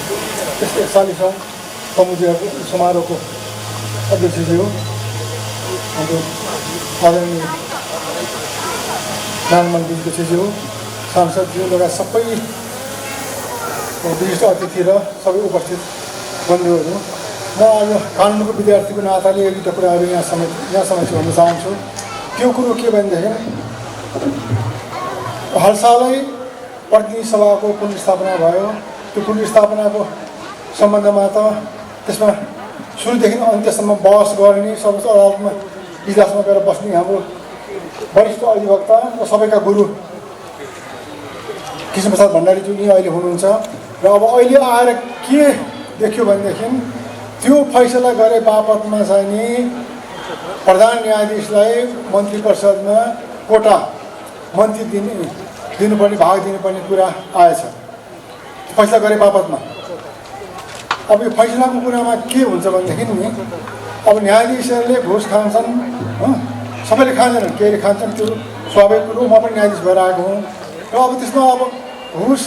त्यस्तै 41औं समुद्र समारोहको अध्यक्षज्यू हाम्रो आदरणीय नारायण विद्यज्यू सांसदज्यू लगायत सबै विशिष्ट अतिथि र सबै उपस्थित बन्धुहरू, म आज कानुनको विद्यार्थीको नाताले एक दुईवटा कुराहरू यहाँ समेत भन्न चाहन्छु। त्यो कुरो के भनेदेखि हालसालै प्रतिनिधि सभाको पुनर्स्थापना भयो। त्यो पुनर्स्थापनाको सम्बन्धमा त त्यसमा सुरुदेखि अन्त्यसम्म बहस गर्ने, सर्वोच्च अदालतमा इजलासमा गएर बस्ने हाम्रो वरिष्ठ अधिवक्ता र सबैका गुरु कृष्णप्रसाद भण्डारीज्यू नि अहिले हुनुहुन्छ। र अब अहिले आएर के देख्यो भनेदेखि त्यो फैसला गरे बापतमा चाहिँ नि प्रधान न्यायाधीशलाई मन्त्री परिषदमा कोटा मन्त्री दिनुपर्ने भाग दिनुपर्ने कुरा आएछ फैसला गरे बापतमा। अब यो फैसलाको कुरामा के हुन्छ भनेदेखि नि अब न्यायाधीशहरूले घुस खान्छन्, सबैले खाँदैनन्, केही खान्छन्, त्यो स्वाभाविक कुरो। म पनि न्यायाधीश भएर आएको हुँ र अब त्यसमा अब घुस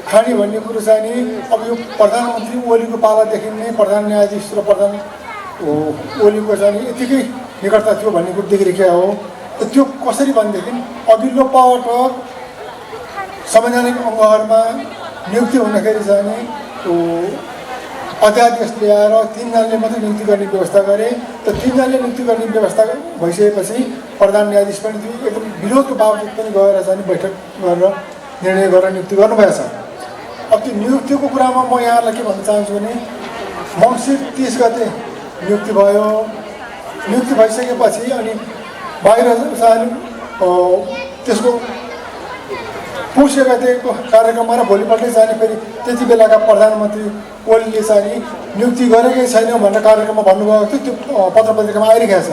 खाने भन्ने कुरो चाहिँ नि अब यो प्रधानमन्त्री ओलीको पालादेखि नै प्रधान न्यायाधीश र प्रधान ओलीको चाहिँ नि यतिकै निकटता थियो भन्ने कुरो देखिरहेको हो। त त्यो कसरी भनेदेखि अघिल्लो पटक संवैधानिक अङ्गहरूमा नियुक्ति हुँदाखेरि चाहिँ नि अध्यादेश ल्याएर 3 जनाले मात्रै नियुक्ति गर्ने व्यवस्था गरे। त 3 जनाले नियुक्ति गर्ने व्यवस्था भइसकेपछि प्रधान न्यायाधीश पनि त्यो एकदम विरोधको बावजुद पनि गएर चाहिँ बैठक गरेर निर्णय गरेर नियुक्ति गर्नुभएछ। अब त्यो नियुक्तिको कुरामा म यहाँलाई के भन्न चाहन्छु भने मङ्सिर 30 गते नियुक्ति भयो। नियुक्ति भइसकेपछि अनि बाहिर चाहिँ त्यसको पुष 1 गतेको कार्यक्रममा र भोलिपल्टै जाने फेरि त्यति बेलाका प्रधानमन्त्री ओलीले चाहिँ नि नियुक्ति गरेकै छैन भनेर कार्यक्रममा भन्नुभएको थियो। त्यो पत्र पत्रिकामा आइरहेको छ।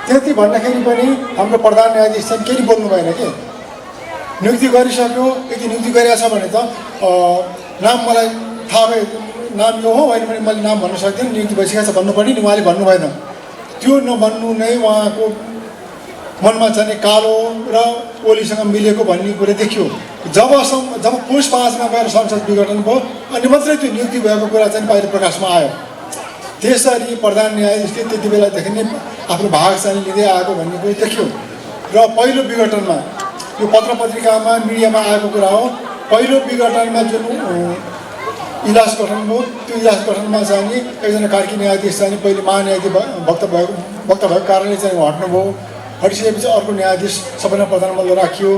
त्यति भन्दाखेरि पनि हाम्रो प्रधान न्यायाधीश चाहिँ केही बोल्नु भएन कि नियुक्ति गरिसक्यो, यदि नियुक्ति गरिएको छ भने त नाम मलाई थाहा भयो, नाम यो हो होइन भने मैले नाम भन्न सक्दिनँ, नियुक्ति भइसकेको छ भन्नुपर्ने नि, उहाँले भन्नु भएन। त्यो नभन्नु नै उहाँको मनमा चाहिँ कालो र ओलीसँग मिलेको भन्ने कुरा देखियो। जब पुष 5 मा गएर संसद विघटन भयो अनि मात्रै त्यो नियुक्ति भएको कुरा चाहिँ बाहिर प्रकाशमा आयो। त्यसरी प्रधान न्यायाधीशले त्यति बेलादेखि नै आफ्नो भाग चाहिँ लिँदै आएको भन्ने कुरो देखियो। र पहिलो विघटनमा यो पत्र पत्रिकामा मिडियामा आएको कुरा हो। पहिलो विघटनमा जुन इजलास गठन भयो त्यो इजलास गठनमा चाहिँ नि एकजना कार्की न्यायाधीश चाहिँ पहिले महान्यायाधीश वक्ता भएको कारणले चाहिँ हट्नुभयो। हटिसकेपछि अर्को न्यायाधीश सबैजना प्रधानमन्त्री राखियो।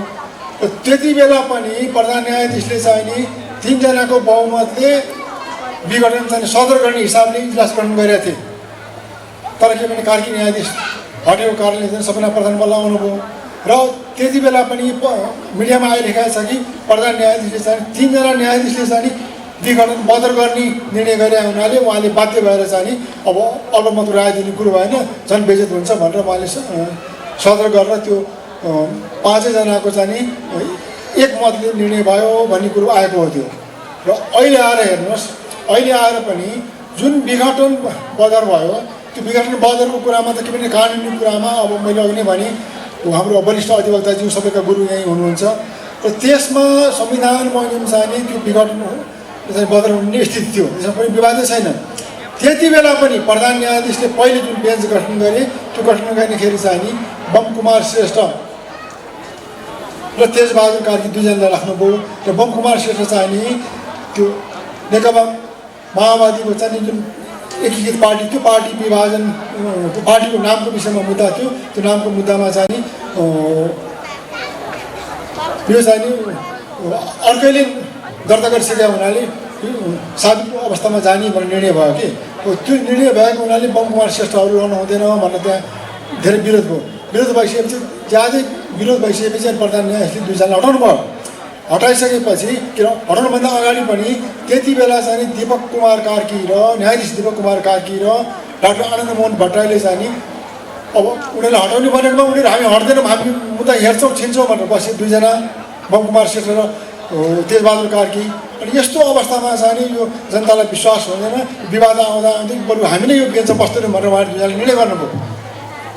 र त्यति बेला पनि प्रधान न्यायाधीशले चाहिँ नि 3 जनाको बहुमतले विघटन चाहिँ सदर गर्ने हिसाबले इजलास गठन गरेका थिए। तर के भने कार्की न्यायाधीश हटेको कारणले चाहिँ सबैजना प्रधानमन्त्री आउनुभयो। र त्यति बेला पनि मिडियामा आइरहेको छ कि प्रधान न्यायाधीशले चाहिँ 3 जना न्यायाधीशले चाहिँ विघटन बदर गर्ने निर्णय गरे हुनाले उहाँले बाध्य भएर चाहिँ नि अब अल्पमत राय दिने कुरो भएन, झन् बेइज्जत हुन्छ भनेर उहाँले सदर गरेर त्यो 5 जनाको चाहिँ नि एकमतले निर्णय भयो भन्ने कुरो आएको हो त्यो। र अहिले आएर हेर्नुहोस्, अहिले आएर पनि जुन विघटन बदर भयो त्यो विघटन बदरको कुरामा त के भने कानुनी कुरामा अब मैले अघि नै भने हाम्रो वरिष्ठ अधिवक्ताज्यू सबैका गुरु यहीँ हुनुहुन्छ। र त्यसमा संविधान बमोजिम चाहिँ नि त्यो विघटन चाहिँ बदर हुने स्थिति थियो, त्यसमा पनि विवादै छैन। त्यति बेला पनि प्रधान न्यायाधीशले पहिले जुन बेन्च गठन गरे त्यो गठन गर्नेखेरि चाहिँ नि बमकुमार श्रेष्ठ र तेजबहादुर कार्की 2 जनालाई राख्नुभयो। र बमकुमार श्रेष्ठ चाहिँ नि त्यो नेकपा माओवादीको चाहिँ जुन एकीकृत पार्टी त्यो पार्टी विभाजन पार्टीको नामको विषयमा मुद्दा थियो। त्यो नामको मुद्दामा चाहिँ नि यो चाहिँ नि अर्कैले दर्ता गरिसकेका हुनाले साबिक अवस्थामा जाने भन्ने निर्णय भयो कि त्यो निर्णय भएको हुनाले बमकुमार श्रेष्ठहरू रहनु हुँदैन भनेर त्यहाँ धेरै विरोध भयो। विरोध भइसकेपछि ज्यादै विरोध भइसकेपछि प्रधान न्यायाधीशले 2 जना हटाउनु भयो। हटाइसकेपछि किन हटाउनुभन्दा अगाडि पनि त्यति बेला चाहिँ दीपक कुमार कार्की र न्यायाधीश दीपक कुमार कार्की र डाक्टर आनन्द मोहन भट्टराईले चाहिँ नि अब उनीहरूले हटाउने भनेकोमा उनीहरू हामी हट्दैनौँ, हामी मुद्दा हेर्छौँ छिन्छौँ भनेर बसे 2 जना बमकुमार श्रेष्ठ र तेजबहादुर कार्की। अनि यस्तो अवस्थामा चाहिँ नि यो जनतालाई विश्वास हुँदैन, विवाद आउँदा बरु हामी नै यो बेन्चमा बस्दैनौँ भनेर उहाँले निर्णय गर्नुभयो।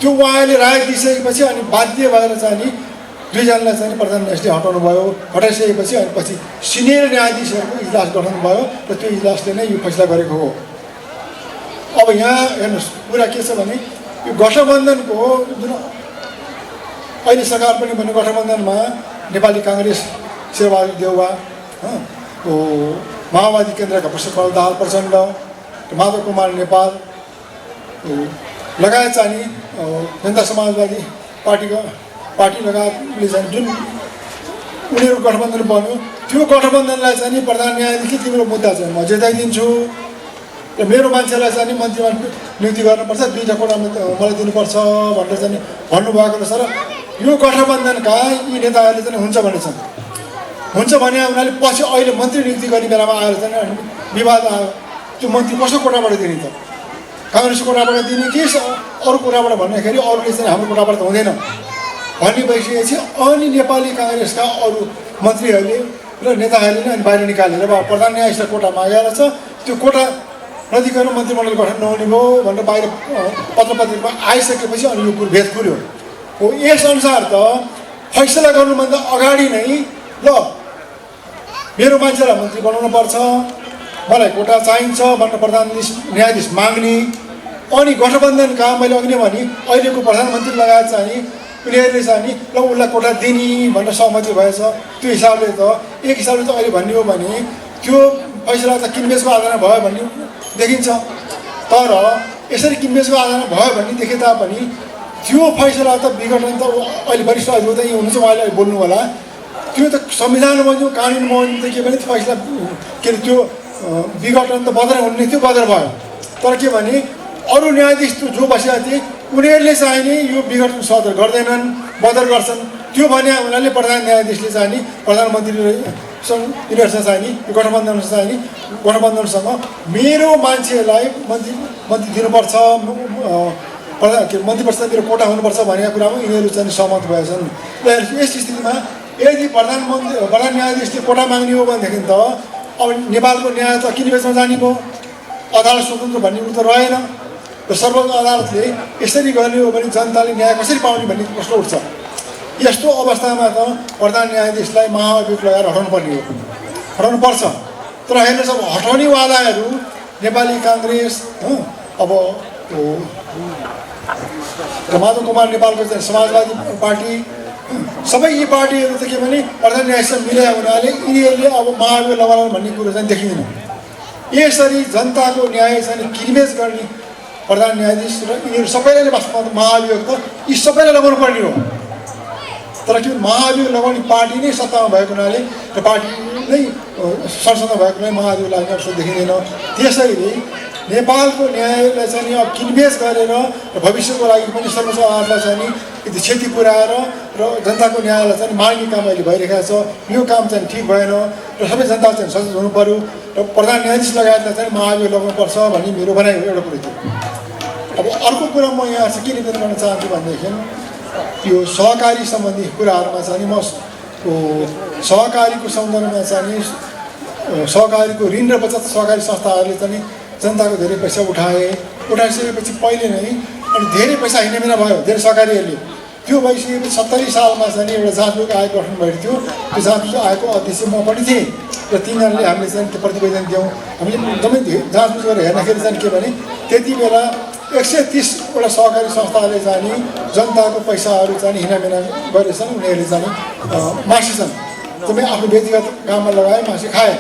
त्यो उहाँले राय दिइसकेपछि अनि बाध्य भएर चाहिँ नि दुईजनालाई चाहिँ प्रधान न्यायाधीशले हटाउनु भयो। हटाइसकेपछि अनि पछि सिनियर न्यायाधीशहरूको इजलास गठन भयो र त्यो इजलासले नै यो फैसला गरेको हो। अब यहाँ हेर्नुहोस् कुरा के छ भने यो गठबन्धनको जुन अहिले सरकार पनि भन्ने गठबन्धनमा नेपाली काङ्ग्रेस शेरबहादुर देउवा, माओवादी केन्द्रका पुष्पकमल दाहाल प्रचण्ड, माधव कुमार नेपाल लगायत चाहिँ जनता समाजवादी पार्टी लगायतले चाहिँ जुन उनीहरू गठबन्धन बन्यो त्यो गठबन्धनलाई चाहिँ प्रधान न्यायाधीशले तिम्रो मुद्दा चाहिँ म जिताइदिन्छु र मेरो मान्छेलाई चाहिँ मन्त्रीमा नियुक्ति गर्नुपर्छ, 2टा कोटा मलाई दिनुपर्छ भनेर चाहिँ भन्नुभएको रहेछ। र यो गठबन्धनका यी नेताहरूले चाहिँ हुन्छ भनेछन्। हुन्छ भने उनीहरूले पछि अहिले मन्त्री नियुक्ति गर्ने बेलामा आएर चाहिँ विवाद आयो, त्यो मन्त्री कसको कोटाबाट दिने त? काङ्ग्रेसको कोटाबाट दिने कि अरू कोटाबाट भन्दाखेरि अरूले चाहिँ हाम्रो कोटाबाट त हुँदैन भन्ने भइसकेपछि अनि नेपाली काङ्ग्रेसका अरू मन्त्रीहरूले र नेताहरूले नै अनि बाहिर निकालेर प्रधान न्यायाधीशलाई कोटा मागेर छ, त्यो कोटा नदिकन मन्त्रीमण्डल गठन नहुने भयो भनेर बाहिर पत्रपत्रिकामा आइसकेपछि अनि यो भेद खुल्यो हो। यसअनुसार त फैसला गर्नुभन्दा अगाडि नै ल मेरो मान्छेलाई मन्त्री बनाउनुपर्छ, मलाई कोटा चाहिन्छ भनेर प्रधान न्यायाधीश माग्ने, अनि गठबन्धनका मैले अघि नै भने अहिलेको प्रधानमन्त्री लगायत चाहिँ उनीहरूले चाहिँ ल उसलाई कोटा दिने भनेर सहमति भएछ। त्यो हिसाबले त एक हिसाबले त अहिले भन्ने हो भने त्यो फैसला त किनबेचको आधारमा भयो भन्ने देखिन्छ। तर यसरी किनबेचको आधारमा भयो भन्ने देखे तापनि त्यो फैसला त विघटन त अहिले वरिष्ठ अधिवक्ता यही हुनुहुन्छ, उहाँले अहिले बोल्नु होला, त्यो त संविधान बन्यो कानुन बन्यो त के भने फैसला के अरे त्यो विघटन त बदर हुने थियो, बदर भयो। तर के भने अरू न्यायाधीश जो बसेका थिए उनीहरूले चाहिँ नि यो विघटन सदर गर्दैनन्, बदर गर्छन्। त्यो भने उनीहरूले प्रधान न्यायाधीशले चाहिँ नि यिनीहरूसँग चाहिँ नि गठबन्धनसँग मेरो मान्छेलाई मन्त्री दिनुपर्छ, मन्त्री परिषद मेरो कोटा हुनुपर्छ भनेको कुरामा यिनीहरू चाहिँ सहमत भएछन्। यस स्थितिमा यदि प्रधान न्यायाधीशले कोटा माग्ने हो भनेदेखि त अब नेपालको न्याय त किनबेचमा जाने भयो, अदालत स्वतन्त्र भन्ने कुरो त रहेन र सर्वोच्च अदालतले यसरी गर्ने हो भने जनताले न्याय कसरी पाउने भन्ने प्रश्न उठ्छ। यस्तो अवस्थामा त प्रधान न्यायाधीशलाई महाअभियोग लगाएर हटाउनु पर्छ। तर हेर्नुहोस् अब हटाउनेवालाहरू नेपाली काङ्ग्रेस अब माधव कुमार नेपालको चाहिँ समाजवादी पार्टी सबै यी पार्टीहरू त के भने प्रधान न्यायाधीशसँग मिलेका हुनाले यिनीहरूले अब महाअभियोग लगाउनु भन्ने कुरो चाहिँ देखिँदैन। यसरी जनताको न्याय चाहिँ किनबेच गर्ने प्रधान न्यायाधीश र यिनीहरू सबैलाई वास्तवमा महाअभियोग त यी सबैलाई लगाउनु पर्ने हो। तर के महाअभियोग लगाउने पार्टी नै सत्तामा भएको हुनाले र पार्टी नै संसदमा भएको हुनाले महाअभियोग लाग्ने अवसर देखिँदैन। त्यसैले नेपालको न्यायलाई चाहिँ अब किनबेच गरेर र भविष्यको लागि पनि सर्वोच्च अदालतलाई चाहिँ यदि क्षति पुर्याएर र जनताको न्यायलाई चाहिँ माग्ने काम अहिले भइरहेको छ। यो काम चाहिँ ठिक भएन र सबै जनता चाहिँ सचेत हुनु पर्यो र प्रधान न्यायाधीश लगायतलाई चाहिँ महाअभियोग लगाउनुपर्छ भन्ने मेरो भनाइ हो। एउटा कुरो थियो। अब अर्को कुरा म यहाँ चाहिँ के निवेदन गर्न चाहन्छु भनेदेखि यो सहकारी सम्बन्धी कुराहरूमा चाहिँ म सहकारीको सन्दर्भमा चाहिँ सहकारीको ऋण र बचत सहकारी संस्थाहरूले चाहिँ जनताको धेरै पैसा उठाइसकेपछि पहिले नै अनि धेरै पैसा हिँडेमेना भयो धेरै सहकारीहरूले। त्यो भइसकेपछि 70 सालमा चाहिँ एउटा जाँचबुझ आयोग गठन भएको थियो। त्यो जाँचबुझ आयोगको अध्यक्ष म पनि थिएँ र तिनीहरूले हामीले चाहिँ त्यो प्रतिवेदन दियौँ। हामीले एकदमै जाँचबुझ गरेर हेर्दाखेरि चाहिँ के भने त्यति बेला 130वटा सहकारी संस्थाहरूले चाहिँ जनताको पैसाहरू चाहिँ हिँडामेना गरेछन्। उनीहरूले चाहिँ मासेछन्, एकदमै आफ्नो व्यक्तिगत काममा लगाए, मासे खाए।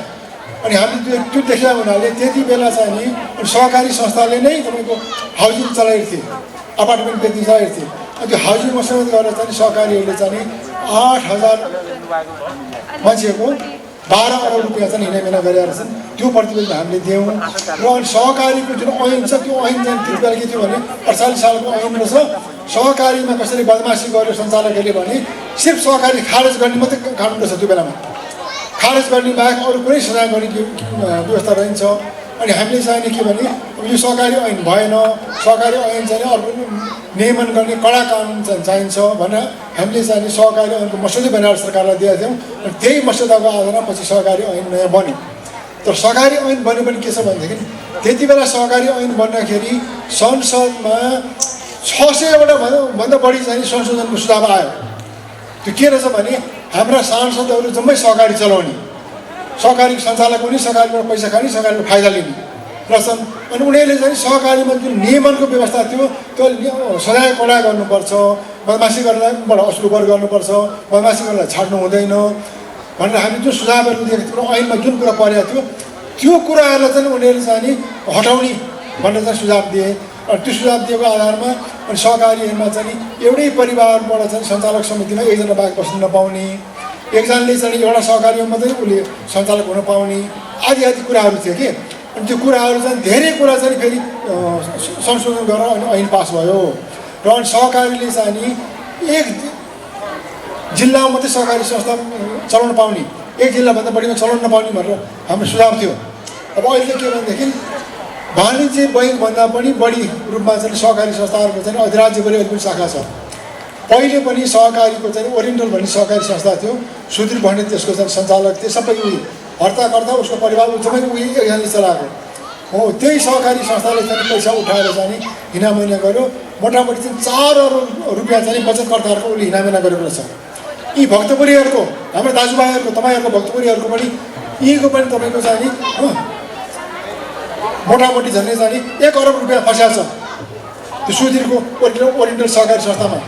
अनि हामीले त्यो देखेका हुनाले त्यति बेला चाहिँ नि सहकारी संस्थाले नै तपाईँको हाउसिङ चलाइरहेको थिए, अपार्टमेन्ट बेच्ने चलाइरहेको थिए। अनि त्यो हाउसिङमा समेत गरेर चाहिँ सहकारीहरूले चाहिँ 8000 मान्छेको 12 अरब रुपियाँ चाहिँ हिँडामेना गरेका छन्। त्यो प्रतिवेदन हामीले दियौँ। र अनि सहकारीको जुन ऐन छ त्यो ऐन चाहिँ त्यति बेला के थियो भने 48 सालको ऐन रहेछ। सहकारीमा कसरी बदमासी गर्यो सञ्चालकहरूले भने सिर्फ सहकारी खारेज गर्ने मात्रै कानुन रहेछ। त्यो बेलामा खारेज गर्ने बाहेक अरू कुनै सजाय गर्ने व्यवस्था रहन्छ। अनि हामीले चाहिने के भने यो सहकारी ऐन भएन, सहकारी ऐन चाहिँ अर्को नियमन गर्ने कडा कानुन चाहिन्छ भनेर हामीले चाहिँ सहकारी ऐनको मस्यौदा बनाएर सरकारलाई दिएका थियौँ। अनि त्यही मस्यौदाको आधारमा पछि सहकारी ऐन नयाँ बन्यो। तर सहकारी ऐन बन्यो पनि के छ भनेदेखि त्यति बेला सहकारी ऐन बन्दाखेरि संसदमा 600वटा भन्दा बढी चाहिँ संशोधनको सुझाव आयो। त्यो के रहेछ भने हाम्रा सांसदहरू जम्मै सहकारी चलाउने, सहकारी सञ्चालक हुने, सहकारीबाट पैसा खाने, सहकारीबाट फाइदा लिने रहेछन्। अनि उनीहरूले चाहिँ सहकारीमा जुन नियमनको व्यवस्था थियो त्यो सजाय कडा गर्नुपर्छ, बदमासी गर्नेलाई असुल वर गर्नुपर्छ, बदमासी गर्नेलाई छाड्नु हुँदैन भनेर हामी जुन सुझावहरू दिएको थियौँ, ऐनमा जुन कुरा परेको थियो त्यो कुराहरूलाई चाहिँ उनीहरूले चाहिँ हटाउने भनेर चाहिँ सुझाव दिए। अनि त्यो सुझाव दिएको आधारमा अनि सहकारीहरूमा चाहिँ एउटै परिवारबाट चाहिँ सञ्चालक समितिमा एकजना बाहेक बस्न नपाउने, एकजनाले चाहिँ एउटा सहकारीमा मात्रै उसले सञ्चालक हुन पाउने आदि आदि कुराहरू थियो कि। अनि त्यो कुराहरू चाहिँ धेरै कुरा चाहिँ फेरि संशोधन गरेर अनि ऐन पास भयो र अनि सहकारीले चाहिँ एक जिल्लामा मात्रै सहकारी संस्था चलाउन पाउने, एक जिल्लाभन्दा बढीमा चलाउन नपाउने भनेर हाम्रो सुझाव थियो। अब अहिले के भनेदेखि वाणिज्य बैङ्कभन्दा पनि बढी रूपमा चाहिँ सहकारी संस्थाहरूको चाहिँ अधिराज्यभरि अहिले पनि शाखा छ। पहिले पनि सहकारीको चाहिँ ओरिएन्टल भन्ने सहकारी संस्था थियो, सुधीर भन्ने त्यसको चाहिँ सञ्चालक थिए, सबै उही हर्ताकर्ता उसको परिवार जम्मै उही एकजनाले चलाएको हो। त्यही सहकारी संस्थाले चाहिँ पैसा उठाएर चाहिँ हिनामिना गर्यो। मोटामोटी चाहिँ 4 अरब रुपियाँ चाहिँ बचतकर्ताहरूको उसले हिनामिना गरेको रहेछ। यी भक्तपुरीहरूको, हाम्रो दाजुभाइहरूको, तपाईँहरूको भक्तपुरीहरूको पनि यीको पनि तपाईँको चाहिँ मोटामोटी झन्डै चाहिँ 1 अरब रुपियाँ फस्याएको छ त्यो सुधीरको ओरिएन्टल सहकारी संस्थामा।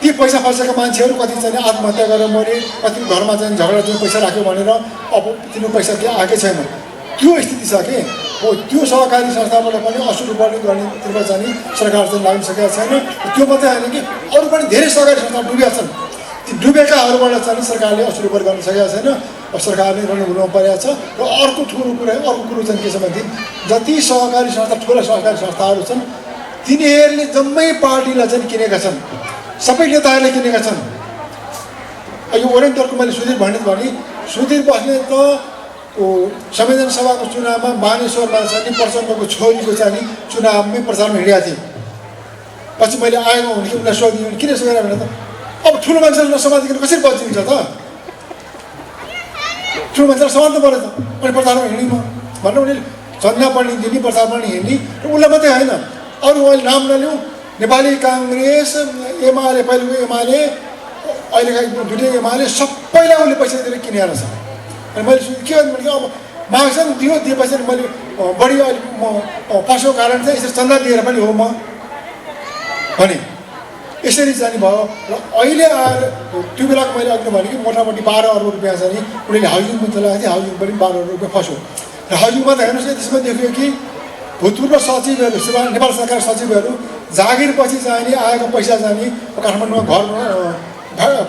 ती पैसा फसेका मान्छेहरू कति चाहिँ आत्महत्या गरेर मरे, कति घरमा चाहिँ झगडा चाहिँ पैसा राख्यो भनेर अब तिनीहरू पैसा के आएकै छैन, त्यो स्थिति छ कि हो। त्यो सहकारी संस्थाबाट पनि असुल गर्नेतिर चाहिँ सरकार चाहिँ लाग्न सकेको छैन। त्यो मात्रै होइन कि अरू पनि धेरै सहकारी संस्था डुबेका छन्। ती डुबेकाहरूबाट चाहिँ सरकारले असुल गर्न सकेको छैन, सरकारले ऋण हुनु परेको छ। र अर्को कुरो चाहिँ के छ भनेदेखि जति सहकारी संस्था, ठुला सहकारी संस्थाहरू छन् तिनीहरूले जम्मै पार्टीलाई चाहिँ किनेका छन्, सबै नेताहरूले किनेका छन्। यो ओरिएन्टलको मैले सुधीर भने सुधीर बस्ने त संविधान सभाको चुनावमा बानेश्वरमा चाहिँ प्रचण्डको छोरीको चाहिँ चुनावमै प्रचारमा हिँडेका थिएँ। पछि मैले आएको हुन्थ्यो, उनलाई सोधिदिनु किन यसो गरेर भने त अब ठुलो मान्छेलाई नसमाजिकन कसरी बचिन्छ त, ठुलो मान्छेलाई समात्नु पऱ्यो त। अनि प्रचारमा हिँड्ने म भनेर उनीहरूले चन्दा पनि दिने, प्रचारमा पनि हिँड्ने। र उसलाई मात्रै होइन अरू अहिले नाम नलिउँ, नेपाली काङ्ग्रेस, एमाले, पहिलेको एमाले, अहिलेका दुईटै एमाले, सबैलाई उसले पैसा दिएर किनेर छ। अनि मैले के भने अब माग्छ नि दिएपछि मैले बढी अहिले म पसोको कारण चाहिँ यसरी चन्दा दिएर पनि हो म भने यसरी जाने भयो। र अहिले आएर त्यो बेलाको मैले अघि भने कि मोटामोटी 12 अरब रुपियाँ चाहिँ उनीहरूले हाउसिङ पनि चलाएको थियो, हाउसिङ पनि 12 अरब रुपियाँ फस्यो। र हाउसिङमा त हेर्नुहोस् त्यसमा देखियो कि भूतपूर्व सचिवहरू, नेपाल सरकार सचिवहरू जागिरपछि चाहिने आएको पैसा जाने काठमाडौँमा घर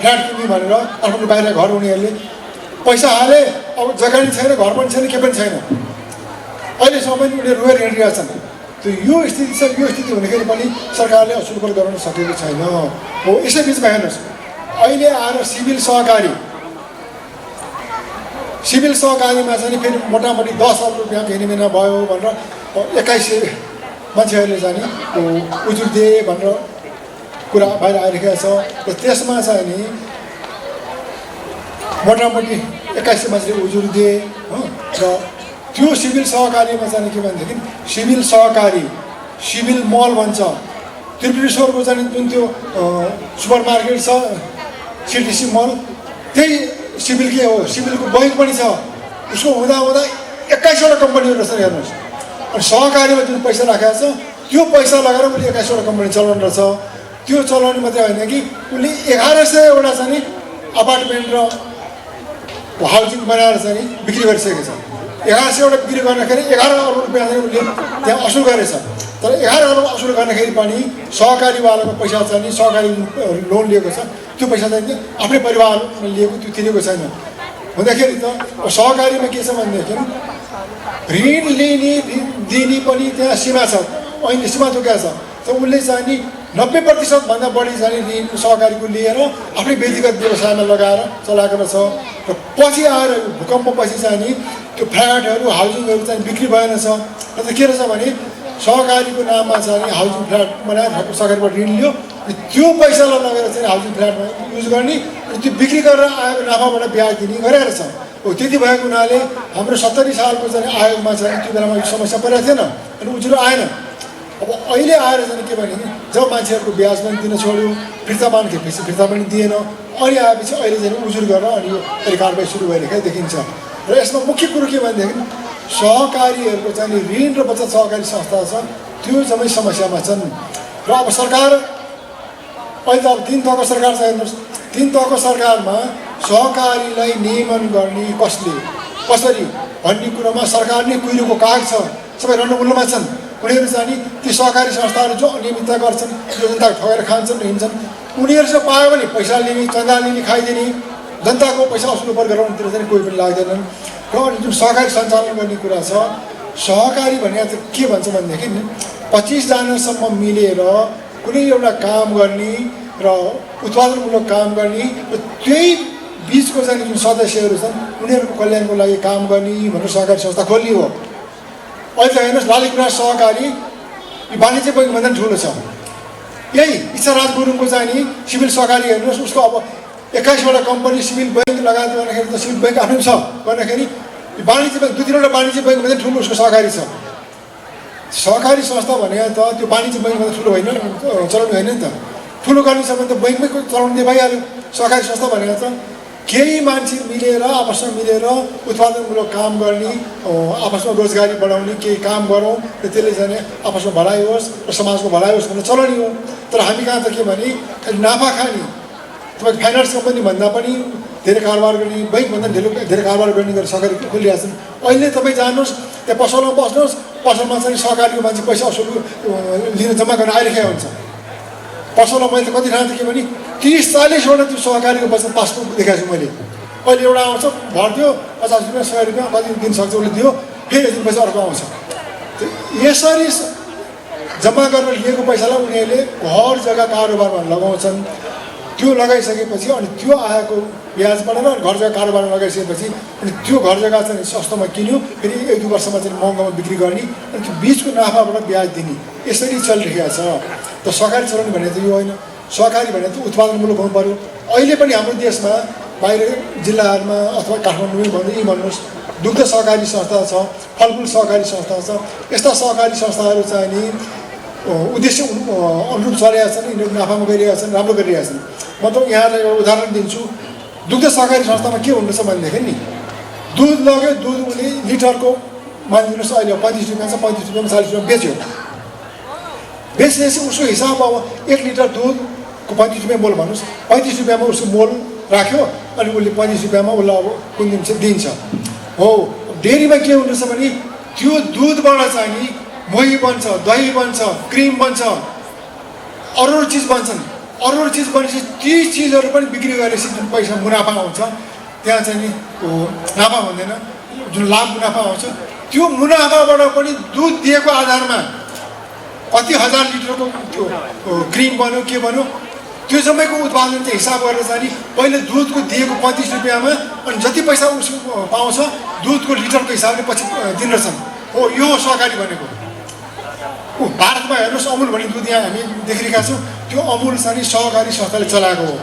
फ्ल्याट किन्ने भनेर काठमाडौँ बाहिर घर उनीहरूले पैसा हाले, अब जग्गा पनि छैन, घर पनि छैन, के पनि छैन। अहिलेसम्म पनि उनीहरू रोएर हिँडिरहेका छन्। त्यो यो स्थिति छ। यो स्थिति हुँदाखेरि पनि सरकारले असुल गर्न सकेको छैन हो। यसै बिचमा हेर्नुहोस् अहिले आएर सिभिल सहकारीमा चाहिँ फेरि मोटामोटी 10 अरब रुपियाँ हिनामिना भयो भनेर 21 मान्छेहरूले चाहिँ उजुर दिए भनेर कुरा बाहिर आइरहेको छ। र त्यसमा चाहिँ नि मोटामोटी 21 मान्छेले उजुर दिए हो। र त्यो सिभिल सहकारीमा चाहिँ के भनेदेखि सिभिल सहकारी, सिभिल मल भन्छ, त्रिपुरेश्वरको चाहिँ जुन त्यो सुपर मार्केट छ सिटिसी मल, त्यही सिभिल के हो, सिभिलको बैङ्क पनि छ। उसको हुँदा 21वटा कम्पनीहरू रहेछ हेर्नुहोस्। अनि सहकारीमा जुन पैसा राखेको छ त्यो पैसा लगाएर उसले 21वटा कम्पनी चलाउनु रहेछ। त्यो चलाउने मात्रै होइन कि उसले 1100वटा चाहिँ अपार्टमेन्ट र हाउसिङ बनाएर चाहिँ बिक्री गरिसकेको छ। 1100वटा बिक्री गर्दाखेरि 11 अरब रुपियाँ चाहिँ उसले त्यहाँ असुल गरेछ। तर 11 अरब असुल गर्दाखेरि पनि सहकारीवालाको पैसा चाहिँ सहकारी लोन लिएको छ त्यो पैसा चाहिँ आफ्नै परिवारले लिएको, त्यो तिरेको छैन। हुँदाखेरि त सहकारीमा के छ भनेदेखि ऋण लिने दिने पनि त्यहाँ सीमा छ, ऐनले सीमा तोकेको छ। त उसले चाहिँ नि 90% भन्दा बढी चाहिँ ऋण सहकारीको लिएर आफ्नै व्यक्तिगत व्यवसायमा लगाएर चलाएको रहेछ। र पछि आएर भूकम्पपछि चाहिँ नि त्यो फ्ल्याटहरू, हाउसिङहरू चाहिँ बिक्री भएन छ। र त के रहेछ भने सहकारीको नाममा चाहिँ हाउसिङ फ्ल्याट बनाएर सरकारबाट ऋण लियो, त्यो पैसालाई लगेर चाहिँ हाउसिङ फ्ल्याटमा युज गर्ने, त्यो बिक्री गरेर आएको नाफाबाट ब्याज दिने गरेर छ। त्यति भएको हुनाले हाम्रो 70 सालको चाहिँ आयोगमा चाहिँ त्यो बेलामा यो समस्या परेको थिएन अनि उजुरो आएन। अब अहिले आएर चाहिँ के भने जब मान्छेहरूको ब्याज पनि दिन छोड्यो, फिर्ता बाँड खेपेपछि फिर्ता पनि दिएन, अनि आएपछि अहिले चाहिँ उजुर गरेर अनि यो अहिले कारबाही सुरु भइरहेको देखिन्छ। र यसमा मुख्य कुरो के भनेदेखि सहकारीहरूको चाहिँ ऋण र बचत सहकारी संस्था छ त्यो जम्मै समस्यामा छन्। र अब सरकार अहिले त अब 3 तहको सरकार छ हेर्नुहोस्, 3 तहको सरकारमा सहकारीलाई नियमन गर्ने कसरी भन्ने कुरामा सरकार नै कुहिरोको काग छ, सबै रणमुल्लमा छन्। उनीहरू चाहिँ नि ती सहकारी संस्थाहरू जो अनियमितता गर्छन्, जो जनताको ठगेर खान्छन् हिँड्छन्, उनीहरूसँग पायो भने पैसा लिने, चन्दा लिने, खाइदिने, जनताको पैसा असुल पर गराउनुतिर चाहिँ कोही पनि लाग्दैनन्। र अनि जुन सहकारी सञ्चालन गर्ने कुरा छ, सहकारी भने चाहिँ के भन्छ भनेदेखि 25 जनासम्म मिलेर कुनै एउटा काम गर्ने र उत्पादनमूलक काम गर्ने र त्यही बिचको चाहिँ जुन सदस्यहरू छन् उनीहरूको कल्याणको लागि काम गर्ने भनेर सहकारी संस्था खोल्ने हो। अहिले त हेर्नुहोस् लालीगुराँस सहकारी वाणिज्य बैङ्कभन्दा ठुलो छ। यही इच्छाराज गुरुङको चाहिँ नि सिभिल सहकारी हेर्नुहोस्, उसको अब 21वटा कम्पनी सिभिल बैङ्क लगायत गर्दाखेरि त सिभिल बैङ्क आफ्नो छ भन्दाखेरि वाणिज्य बैङ्क 2-3वटा वाणिज्य बैङ्कभन्दा ठुलो उसको सहकारी छ। सहकारी संस्था भने त त्यो वाणिज्य बैङ्कभन्दा ठुलो होइन, चलाउने होइन नि त। ठुलो गर्ने छ भने त बैङ्कमै चलाउनु दिए भइहाल्यो। सहकारी संस्था भनेर त केही मान्छे मिलेर आपसमा मिलेर उत्पादनमूलक काम गर्ने, आपसमा रोजगारी बढाउने केही काम गरौँ र त्यसले चाहिँ आपसमा भलाइ होस् र समाजको भलाइ होस् भनेर चलाउने हो। तर हामी कहाँ त के भने खालि नाफा खाने, तपाईँ फाइनेन्स कम्पनी भन्दा पनि धेरै कारोबार गर्ने, बैङ्कभन्दा धेरै कारोबार गर्ने गरेर सहकारी खोलिरहेका छन्। अहिले तपाईँ जानुहोस् त्यहाँ पसलमा बस्नुहोस्, पसलमा चाहिँ सहकारीको मान्छे पैसा असुल लिन जम्मा गर्न आइरहेको हुन्छ। पसलमा मैले त कति ठाउँ के भने 30-40वटा त्यो सहकारीको बचत पासबुक देखाएको छु मैले। अहिले एउटा आउँछ भरिदियो 50 रुपियाँ 100 रुपियाँ कति दिन सक्छ उसले दियो, फेरि एकदिन पैसा अर्को आउँछ। यसरी जम्मा गरेर लिएको पैसालाई उनीहरूले घर जग्गा कारोबारमा लगाउँछन्। त्यो लगाइसकेपछि अनि त्यो आएको ब्याज बढेर घर जग्गा कारोबारमा लगाइसकेपछि अनि त्यो घर जग्गा चाहिँ सस्तोमा किन्यो, फेरि 1-2 वर्षमा चाहिँ महँगोमा बिक्री गर्ने अनि त्यो बिचको नाफाबाट ब्याज दिने, यसरी चलिरहेको छ। त सहकारी चलाउने भने त यो होइन। सहकारी भने त उत्पादनमूलक हुनु पऱ्यो। अहिले पनि हाम्रो देशमा बाहिर जिल्लाहरूमा अथवा काठमाडौँ भन्नुहोस् दुग्ध सहकारी संस्था छ, फलफुल सहकारी संस्था छ। यस्ता सहकारी संस्थाहरू चाहिँ नि उद्देश्य अनुरूप चलेका छन्, यिनीहरू नाफामा गइरहेका छन्, राम्रो गरिरहेका छन्। म त यहाँलाई एउटा उदाहरण दिन्छु। दुग्ध सहकारी संस्थामा के हुँदैछ भनेदेखि नि दुध लग्यो, दुध उसले लिटरको मानिदिनुहोस् अहिले 35 रुपियाँ छ, 35 रुपियाँमा 40 रुपियाँ बेच्यो। बेच्नेपछि उसको हिसाब अब 1 लिटर दुधको 35 रुपियाँ मोल भन्नुहोस्, 35 रुपियाँमा उसको मोल राख्यो अनि उसले 35 रुपियाँमा उसलाई अब कुन दिन्छ हो। डेरीमा के हुँदैछ भने त्यो दुधबाट चाहिँ नि मही बन्छ, दही बन्छ, क्रिम बन्छ, अरू चिज बन्छन्। अरू चिज बनेपछि ती चिजहरू पनि बिक्री गरेपछि जुन पैसा मुनाफा आउँछ त्यहाँ चाहिँ नि नाफा हुँदैन, जुन लाभ मुनाफा आउँछ त्यो मुनाफाबाट पनि दुध दिएको आधारमा कति हजार लिटरको त्यो क्रिम बन्यो के बन्यो त्यो सबैको उत्पादन चाहिँ हिसाब गरेर चाहिँ नि पहिले दुधको दिएको 35 रुपियाँमा अनि जति पैसा उसको पाउँछ दुधको लिटरको हिसाबले पछि दिन्छन्। हो यो सहकारी भनेको। भारतमा हेर्नुहोस् अमुल भन्ने दुध यहाँ हामी देखिरहेका छौँ, त्यो अमुल चाहिँ सहकारी संस्थाले चलाएको हो।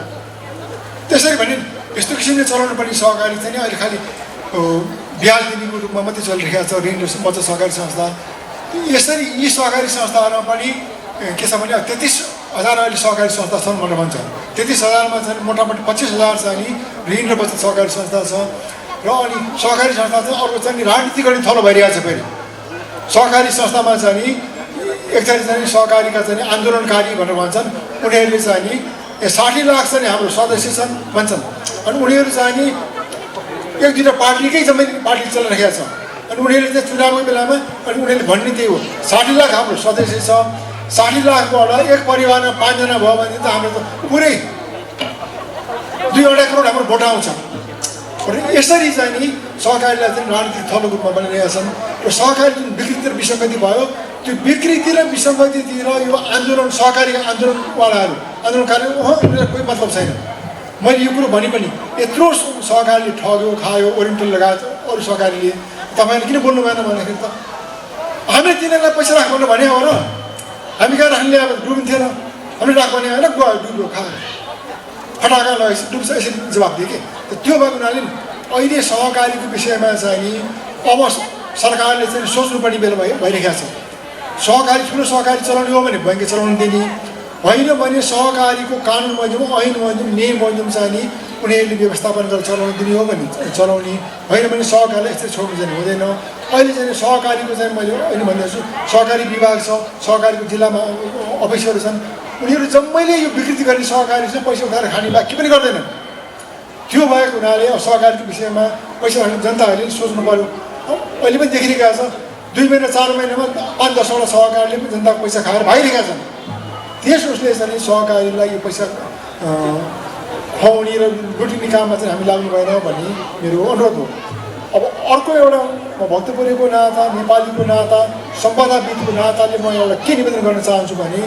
त्यसरी भने यस्तो किसिमले चलाउनु पर्ने सहकारी चाहिँ नि अहिले खालि ब्याज दिनेको रूपमा मात्रै चलिरहेको छ, ऋण बचत सहकारी संस्था। यसरी यी सहकारी संस्थाहरूमा पनि के छ भने 33,000 अहिले सहकारी संस्था छन् भनेर भन्छ। 33,000मा चाहिँ मोटामोटी 25,000 चाहिँ नि ऋण र बचत सहकारी संस्था छ। र अनि सहकारी संस्था चाहिँ अर्को चाहिँ राजनीति गर्ने थलो भइरहेको छ। फेरि सहकारी संस्थामा चाहिँ नि एकचोटि चाहिँ सहकारीका चाहिँ आन्दोलनकारी भनेर भन्छन्। उनीहरूले चाहिँ नि 60 लाख चाहिँ हाम्रो सदस्य छन् भन्छन् अनि उनीहरू चाहिँ नि 1-2 पार्टीकै जम्मै पार्टी चलिरहेको छ। अनि उनीहरूले चाहिँ चुनावको बेलामा अनि उनीहरूले भन्ने त्यही हो 60 लाख हाम्रो सदस्य छ, 60 लाखबाट एक परिवारमा 5 जना भयो भने त हाम्रो त पुरै 2 करोड हाम्रो भोट आउँछ। यसरी चाहिँ नि सहकारीलाई चाहिँ राजनीतिक थलो रूपमा बनिरहेका छन्। र सहकारी जुन विकृति र विसङ्गति भयो त्यो विकृति र विसङ्गतितिर यो आन्दोलन सहकारीका आन्दोलनवालाहरू आन्दोलनकारी उनीहरूलाई कोही मतलब छैन। मैले यो कुरो भने पनि यत्रो सहकारीले ठग्यो खायो ओरिएन्टल लगायो अरू सहकारीले, तपाईँले किन बोल्नु भएन भन्दाखेरि त हामीले तिनीहरूलाई पैसा राख भनेर भने हो र हामी कहाँ राख्ने अब डुबिन्थेन, हामीले राख भने होइन गयो डुब्यो खायो फटाका लगाएपछि डुब्छ यसरी जवाब दिए कि। त्यो भएको हुनाले अहिले सहकारीको विषयमा चाहिँ नि अब सरकारले चाहिँ सोच्नुपर्ने बेला भइरहेको छ। सहकारी ठुलो सहकारी चलाउने हो भने बैङ्क चलाउनु दिने, होइन भने सहकारीको कानुन बमोजिम ऐन बमोजिम नियम बमोजिम चाहिँ नि उनीहरूले व्यवस्थापन गरेर चलाउन दिने हो भने चलाउने, होइन भने सहकारीलाई यसरी छोड्नु चाहिँ हुँदैन। अहिले चाहिँ सहकारीको चाहिँ मैले अहिले भन्दैछु सहकारी विभाग छ, सहकारीको जिल्लामा अफिसहरू छन्, उनीहरू जम्मैले यो विकृति गर्ने सहकारी चाहिँ पैसा उठाएर खाने बाहेक के पनि गर्दैनन्। त्यो भएको हुनाले सहकारीको विषयमा पैसा खाने जनताहरूले सोच्नु पर्यो। अहिले पनि देखिरहेका छ 2 महिना 4 महिनामा 5-10 वटा सहकारीले पनि जनताको पैसा खाएर भागिरहेका छन्। त्यस उसले चाहिँ सहकारीलाई यो पैसा खुवाउने र लुटिने काममा चाहिँ हामी लाग्नु भएन भन्ने मेरो अनुरोध हो। अब अर्को एउटा भक्तपुरको नाता, नेपालीको नाता, सम्पदाविदको नाताले म एउटा के निवेदन गर्न चाहन्छु भने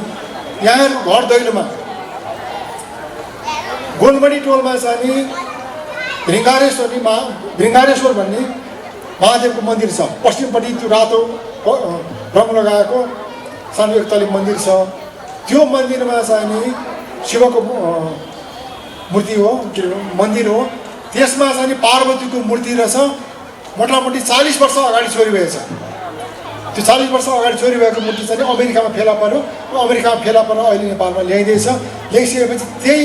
यहाँ घर दैलोमा गोलमडी टोलमा चाहिँ भृङ्गारेश्वर भन्ने महादेवको मन्दिर छ। पश्चिमपट्टि त्यो रातो रङ लगाएको सानो एक तले मन्दिर छ। त्यो मन्दिरमा चाहिँ नि शिवको मूर्ति हो, मन्दिर हो। त्यसमा चाहिँ नि पार्वतीको मूर्ति रहेछ। मोटामोटी 40 वर्ष अगाडि चोरी भएछ। त्यो 40 वर्ष अगाडि चोरी भएको मूर्ति चाहिँ अमेरिकामा फेला पर्यो। अमेरिकामा फेला परेर अहिले नेपालमा ल्याइँदैछ। ल्याइसकेपछि त्यही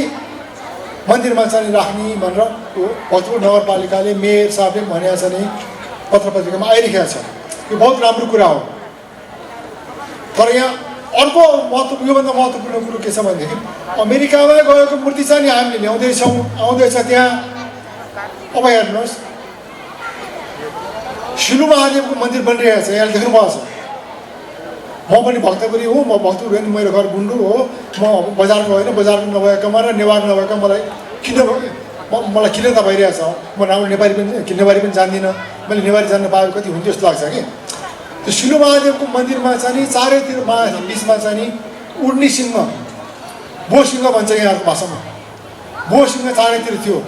मन्दिरमा चाहिँ राख्ने भनेर भक्तपुर नगरपालिकाले मेयर साहबले भनेको छ नि पत्र पत्रिकामा आइरहेको छ। यो बहुत राम्रो कुरा हो। तर यहाँ अर्को योभन्दा महत्त्वपूर्ण कुरो के छ भनेदेखि अमेरिकामा गएको मूर्ति चाहिँ नि हामीले ल्याउँदैछौँ, आउँदैछ त्यहाँ। अब हेर्नुहोस् शिलु महादेवको मन्दिर बनिरहेको छ, यहाँ देख्नुभएको छ। म पनि भक्तपुरी हुँ, म भक्तपुर होइन, मेरो घर गुन्डु हो। म बजारको होइन, बजारको नभएकोमा र नेवार नभएको मलाई किन त भइरहेछ। म राम्रो नेपाली पनि जान्दिनँ। मैले नेपाली जान्न पाएको कति हुन्थ्यो जस्तो लाग्छ कि। त्यो शिलु महादेवको मन्दिरमा चाहिँ नि चारैतिर बिचमा चाहिँ नि उड्ने सिंह, बो सिंह भन्छ यहाँको भाषामा, बो सिंह चारैतिर थियो।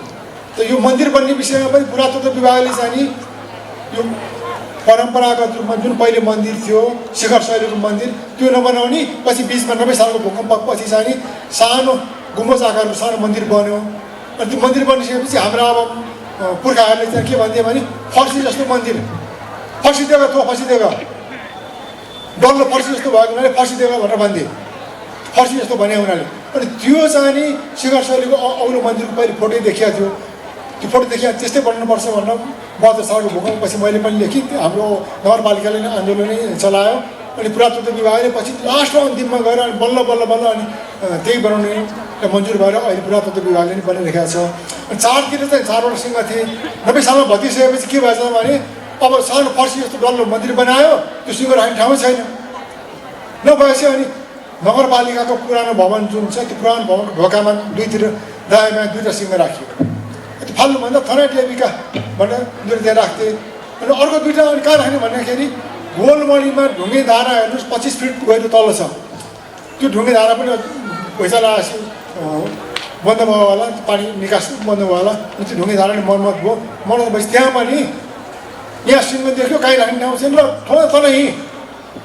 त यो मन्दिर बन्ने विषयमा पनि पुरातत्व विभागले चाहिँ नि यो परम्परागत रूपमा जुन पहिले मन्दिर थियो शिखर शैलीको मन्दिर त्यो नबनाउने, पछि 20 मा 90 सालको भूकम्पपछि चाहिँ नि सानो गुम्बज आकारको सानो मन्दिर बन्यो। अनि त्यो मन्दिर बनिसकेपछि हाम्रो अब पुर्खाहरूले चाहिँ के भन्थे भने फर्सी जस्तो मन्दिर, फर्सिदिएको तँ फर्सिदिएको, डल्लो फर्सी जस्तो भएको हुनाले फर्सिदिएको भनेर भन्थे। फर्सी जस्तो भने हुनाले अनि त्यो चाहिँ नि शिखर शैलीको अग्लो मन्दिरको पहिले फोटो देखिएको थियो। त्यो फोटो देखिया त्यस्तै बनाउनुपर्छ भनेर 72 सालको भूकम्पपछि मैले पनि लेखेँ। हाम्रो नगरपालिकाले नै आन्दोलनै चलायो। अनि पुरातत्व विभागले पछि लास्टमा अन्तिममा गएर अनि बल्ल अनि त्यही बनाउने मन्जुर भएर अहिले पुरातत्व विभागले नै बनाइरहेको छ। अनि चारतिर चाहिँ 4 वटा सिंह थिए। 90 सालमा भत्किसकेपछि के भएछ भने अब सानो फर्सी जस्तो डल्लो मन्दिर बनायो, त्यो सिंह राख्ने ठाउँ छैन। नभएपछि अनि नगरपालिकाको पुरानो भवन जुन छ त्यो पुरानो भवनको ढोकामा दुईतिर दायाँमा 2टा सिंह राखियो। त्यो फाल्नुभन्दा थना टेबिका भनेर उनीहरू त्यहाँ राख्थे। अनि अर्को 2टा अनि कहाँ राख्ने भन्दाखेरि गोलमणीमा ढुङ्गे धारा हेर्नुहोस् 25 फिट गहिरो तल छ। त्यो ढुङ्गे धारा पनि पैसा बन्द भयो होला, पानी निकास बन्द भयो होला। त्यो ढुङ्गे धारा नि मर्मत भयो। मर्मत भएपछि त्यहाँ पनि यहाँ सिंह देख्यो, कहीँ राख्ने ठाउँ छैन, ल थोरै तल हिँड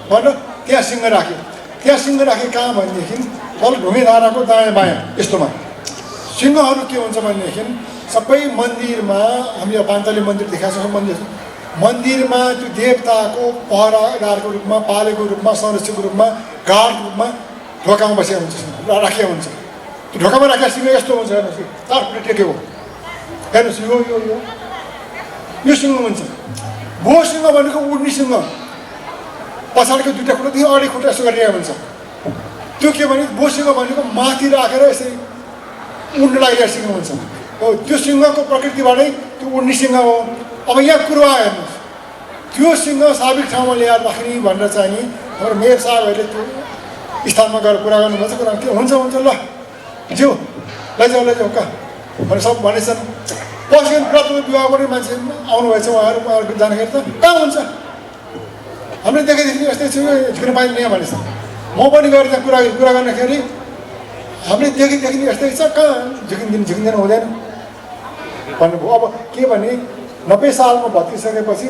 भनेर त्यहाँ सिंह राख्यो। त्यहाँ सिंह राखे कहाँ भनेदेखि तल ढुङ्गे धाराको दायाँ बायाँ यस्तोमा। सिंहहरू के हुन्छ भनेदेखि सबै मन्दिरमा हामी अब पान्तले मन्दिर देखाएको छ। मन्दिरमा त्यो देवताको पहरादारको रूपमा, पालेको रूपमा, संरक्षकको रूपमा, गार्डको रूपमा ढोकामा बसेको हुन्छ, राखेको हुन्छ। त्यो ढोकामा राखेको सिंह यस्तो हुन्छ, हेर्नुहोस् 4 फुट टेकेको, हेर्नुहोस् यो सिंह हुन्छ। बो सिंह भनेको उड्ने सिंह, पछाडिको 2टा खुट्टा थियो, अगाडि खुट्टा यसो गरिरहेको हुन्छ। त्यो के भने बो सिंह भनेको माथि राखेर यसरी उड्न लागिरहेको सिंह हुन्छ। हो त्यो सिंहको प्रकृतिबाटै त्यो उड्ने सिंह हो। अब यहाँ कुरो आयो हेर्नुहोस्, त्यो सिंह साबिक ठाउँमा ल्याएर राख्ने भनेर चाहिँ नि हाम्रो मेयर साहबहरूले त्यो स्थानमा गएर कुरा गर्नुपर्छ। कुरा के हुन्छ ल ज्यू लैजाऊ कहाँ भनेर सब भनेछन्। पछि पुरातत्व विभागबाटै मान्छे आउनुभएछ, उहाँहरू जाँदाखेरि त कहाँ हुन्छ हामीले देखेदेखि यस्तै झिक्न पाइँदैन यहाँ भनेछ। म पनि गएर त्यहाँ कुरा गर्दाखेरि हामीले देखि यस्तै छ, कहाँ झिकिँदैन हुँदैन भन्नुभयो। अब के भने 90 सालमा भत्किसकेपछि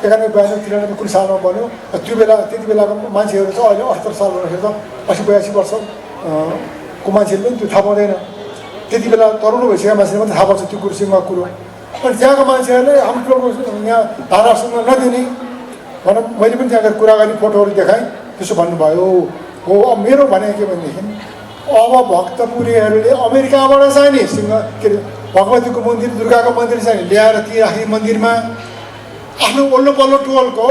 91, 92, 93 कुन सालमा बन्यो। त्यो बेला त्यति बेलाको मान्छेहरू छ, अहिले 78 साल भन्दाखेरि त 80-82 वर्षको मान्छेले पनि त्यो थाहा पाउँदैन। त्यति बेला तरुण भइसकेको मान्छेले मात्रै थाहा पाउँछ त्यो कुरो सिंहको कुरो। अनि त्यहाँको मान्छेहरूले हाम्रो टोलको यहाँ धारासँग नदिने भनेर मैले पनि त्यहाँ कुरा गर्ने फोटोहरू देखाएँ। त्यसो भन्नुभयो। हो। अब मेरो भने के भनेदेखि अब भक्तपुरीहरूले अमेरिकाबाट चाहिँ नि के अरे भगवतीको मन्दिर दुर्गाको मन्दिर चाहिँ ल्याएर ती राखी मन्दिरमा आफ्नो वल्लो पल्लो टोलको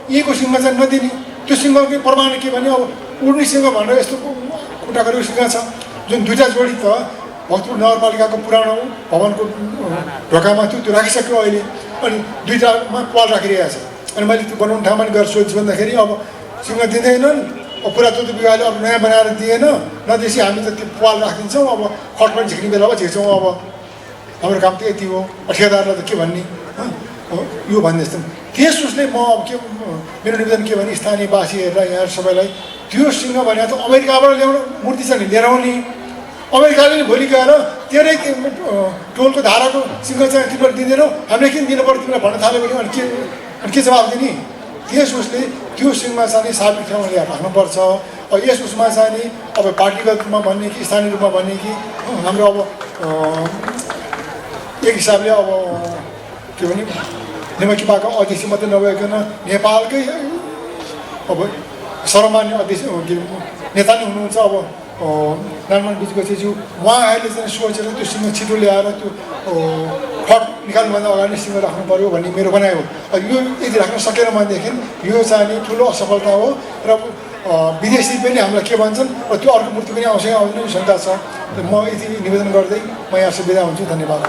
यहीँको सिंह चाहिँ नदिने। त्यो सिंहको प्रमाण के भने अब उड्ने सिंह भनेर यस्तो खुट्टा गरेको सिंह छ जुन दुईवटा जोडी त भक्तपुर नगरपालिकाको पुरानो भवनको ढोकामा थियो, त्यो राखिसक्यो अहिले। अनि दुईवटामा पाल राखिरहेको छ। अनि मैले त्यो बनाउने ठाउँमा गएर सोध्छु भन्दाखेरि अब सिंह दिँदैनन्, पुरातत्व विभागले अब नयाँ बनाएर दिएन, नदिएपछि हामी त त्यो पाल राखिदिन्छौँ, अब खट पनि झिक्ने बेला भए झिक्छौँ, अब हाम्रो काम त यति हो, ठेकेदारलाई त के भन्ने यो भन्ने जस्तो। त्यस उसले म अब के मेरो निवेदन के भने स्थानीयवासीहरूलाई यहाँ सबैलाई त्यो सिंह भने त अमेरिकाबाट ल्याउनु मूर्ति छ नि लिएर आउने। अमेरिकाले भोलि गएर तेरै टोलको धाराको सिंह चाहिँ तिमीहरू दिँदैनौ, हामीले किन दिनु पर्यो तिमीलाई भन्न थाल्यो भने अनि के जवाब दिने। त्यस उसले त्यो सिंहमा चाहिँ साबिक ठाउँमा ल्याएर राख्नुपर्छ। अब यस उसमा चाहिँ नि अब पार्टीगत रूपमा भन्ने कि स्थानीय रूपमा भन्ने कि हाम्रो अब एक हिसाबले अब के भने नेमाकिपाको अध्यक्ष मात्रै नभइकन नेपालकै अब सर्वमान्य अध्यक्ष नेता नै हुनुहुन्छ अब नारायण बिचको चाहिँ उहाँहरूले चाहिँ सोचेर त्यो सिंह छिटो ल्याएर त्यो खट निकाल्नुभन्दा अगाडि सिंह राख्नु पऱ्यो भन्ने मेरो भनाइ हो। यो यदि राख्न सकेन भनेदेखि यो चाहिँ ठुलो असफलता हो र विदेशी पनि हामीलाई के भन्छन् र त्यो अर्को मूर्ति पनि आउँछ आउने शङ्का छ। म यति निवेदन गर्दै म यहाँबाट बिदा हुन्छु। धन्यवाद।